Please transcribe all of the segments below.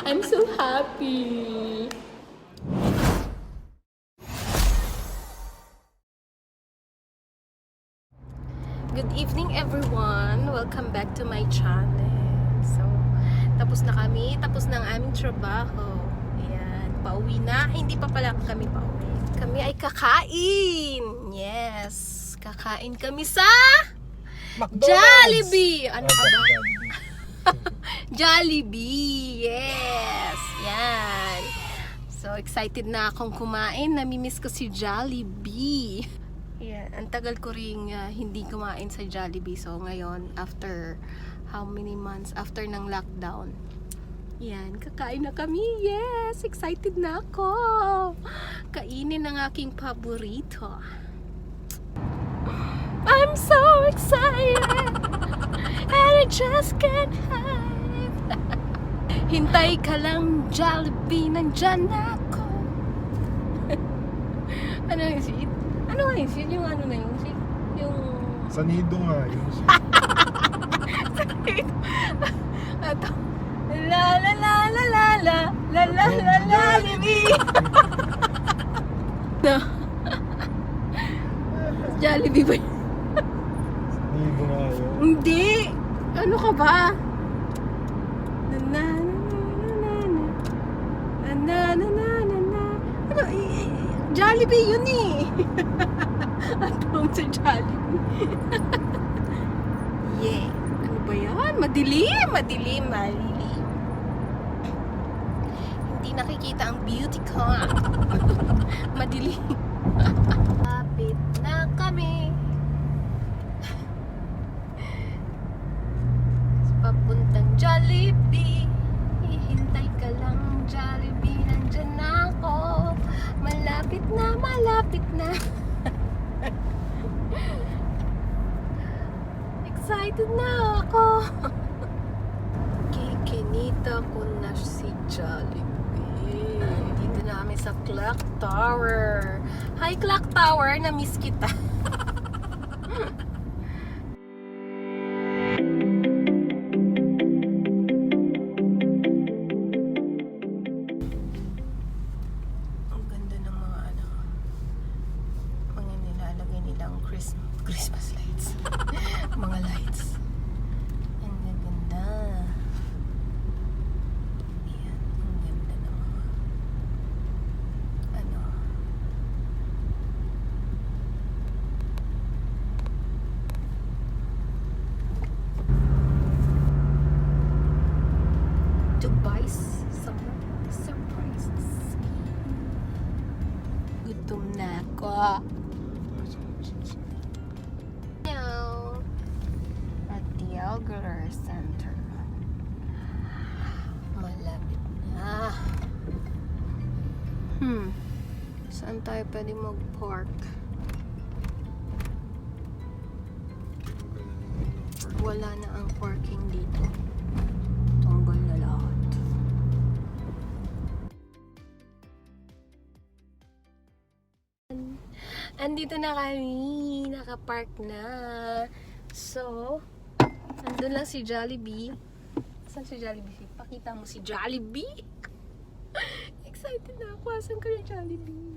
I'm so happy. Good evening everyone. Welcome back to my channel. So, tapos na kami. Tapos na ang aming trabaho. Ayan. Pauwi na. Hindi pa pala kami pauwi. Kami ay kakain. Yes. Kakain kami sa Jollibee. Ano ka ba? Jollibee. Yes. Yan. So, excited na akong kumain. Namimiss ko si Jollibee. Yan. Ang tagal ko ring hindi kumain sa Jollibee. So, ngayon, after how many months? After ng lockdown. Yan. Kakain na kami. Yes. Excited na ako. Kainin ang aking paborito. I'm so excited. And I just can't hide. Hintay ka lang, Jollibee, nandyan ako. Ano yung shit? Ano nga yung shit? Yung ano na yung shit? Yung... Sanido nga yun. Sanido. Ato. La la la la la la la la la la Jollibee. No. Jollibee ba yun? Sanido nga yun. Hindi. Ano ka ba? Ano, Jollibee yun eh. Atong sa Jollibee. Yeah. Ano ba yan? Madilim, madilim, madilim. Hindi nakikita ang beauty ko. Madilim. Lapit na kami. Papuntang Jollibee. Hihintay ka lang, Jollibee, nandyan na ako. Malapit na, malapit na. Excited na ako. Kikinita ko na si Jollibee. Dito na kami sa Clock Tower. Hi Clock Tower, na-miss kita. Christmas lights. Mga lights. Ang ganda. Ayan, ang ganda ng mga ano. To buy some surprises. Gutom na ako. Regular center. Malapit na. Saan tayo pwede mag-park? Wala na ang parking dito. Tunggal na lahat. Andito na kami. Nakapark na. So, nandun lang si Jollibee. Saan si Jollibee? Pakita mo si Jollibee. Excited na ako. Saan ka na Jollibee?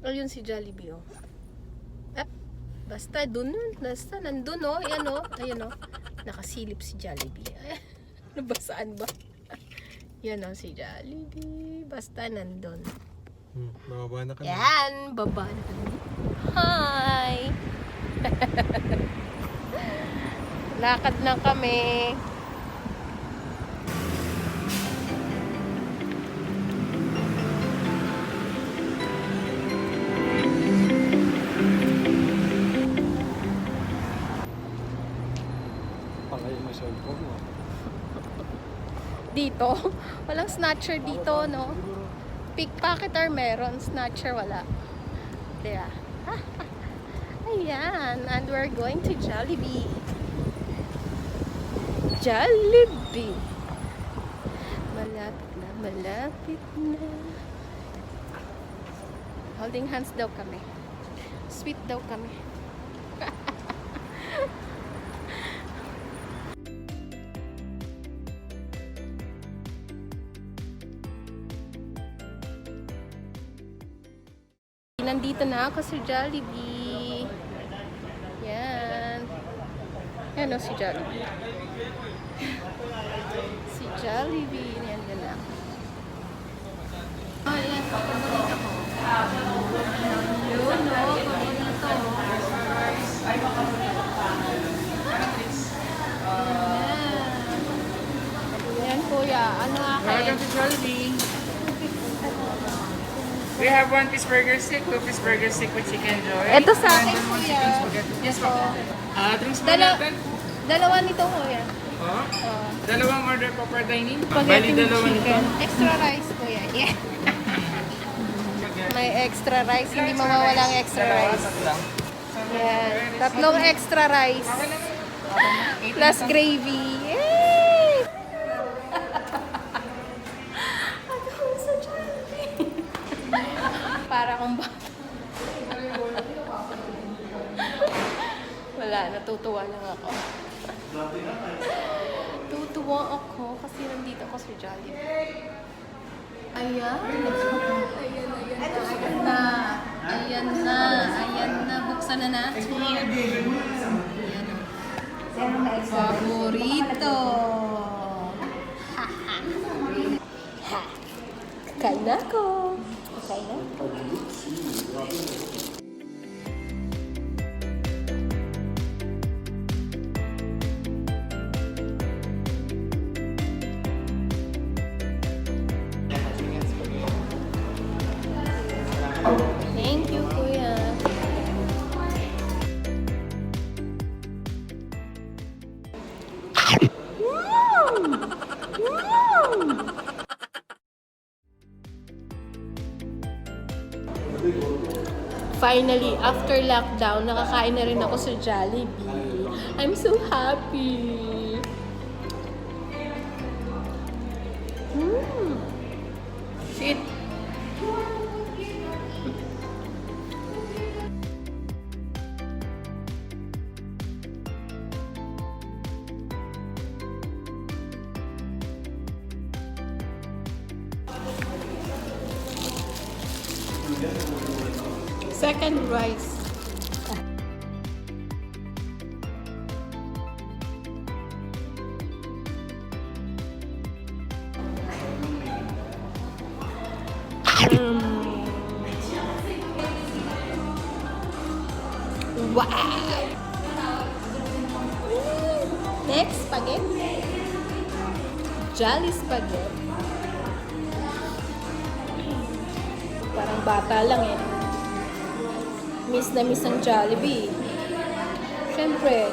Ayun si Jollibee, oh. Basta dun. Basta nandun, oh. Ayan, oh. Ayan, oh. Nakasilip si Jollibee. Nabasaan ba? Yan, oh, si Jollibee. Basta nandun. Bababa na kami. Yan, baba na kami. Hi! Lakad na kami. Pangayin mo cellphone mo. Dito? Walang snatcher dito, no? Pickpocketer meron, snatcher wala. Diba? Ayan, and we're going to Jollibee. Jollibee. Malapit na, malapit na. Holding hands daw kami. Sweet daw kami. nandito na ako sa Jollibee. Yan. Yan o, si Jollibee. Si Jollibee. Yan na ako. Oh, yan. Papalit ako. Yun, no? Papalit ako. Yan, kuya. Ano akin? Welcome to Jollibee. We have 1-piece burger stick, 2-piece burger stick with chicken joy. Ito sa akin, and then 1 kuya. chicken spaghetti. Yes, po. Drinks po Dala- natin. Dalawa nito, kuya. Oh. Oh. Dalawang order po per dining. Spaghetti Bali, with dalawa nito. chicken. Extra rice, kuya. Yeah. May extra rice. Hindi mawawala ang extra rice. Yan. Tatlong extra rice. Plus gravy. Yay! Ako sa Jollibee. Para kung ba. Wala, natutuwa lang ako. Tutuwa ako kasi nandito ako sa Jollibee. Ayan. Ayan na. Ayan na. Ayan na. Buksan na natin. Ayan. Paborito. Ha. Kakain na ako. Kakain na ako. Thank you, kuya. Finally, after lockdown, nakakain na rin ako sa Jollibee. I'm so happy. Sit. Second rice. Wow! Next, spaghetti. Jolly spaghetti. Parang bata lang eh. Miss na miss ang Jollibee. Siyempre.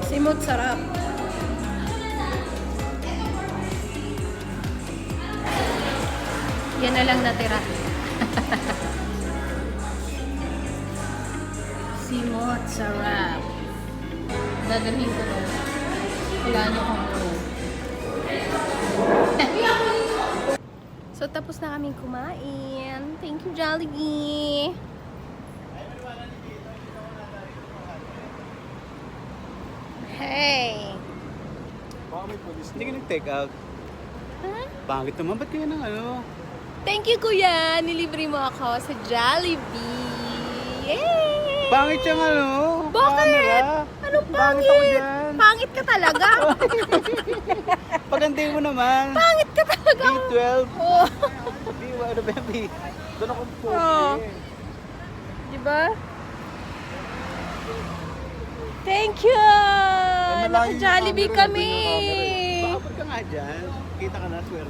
Simot sarap. Yan na lang natira. Simot sarap. Dadalhin ko na. Wala niyo kung So, tapos na kaming kumain. Thank you, Jollibee. Hey! Baka may police Hindi ka nag-take out. Huh? Pangit naman, ba't kaya ng ano? Thank you, kuya. Nilibre mo ako sa Jollibee. Yay! Pangit siyang ano? Bakit? Camera. Anong Pangit ako pangit? dyan. Pangit ka talaga. Pagantay mo naman. Pangit ka talaga. B12. Oh. B1, ano ba B? Doon ako po. Oh. Diba? Thank you! malayo yung Naka-Jollibee camera, kami! doon yung camera eh. Baka ka nga dyan. Kita ka na, swerte.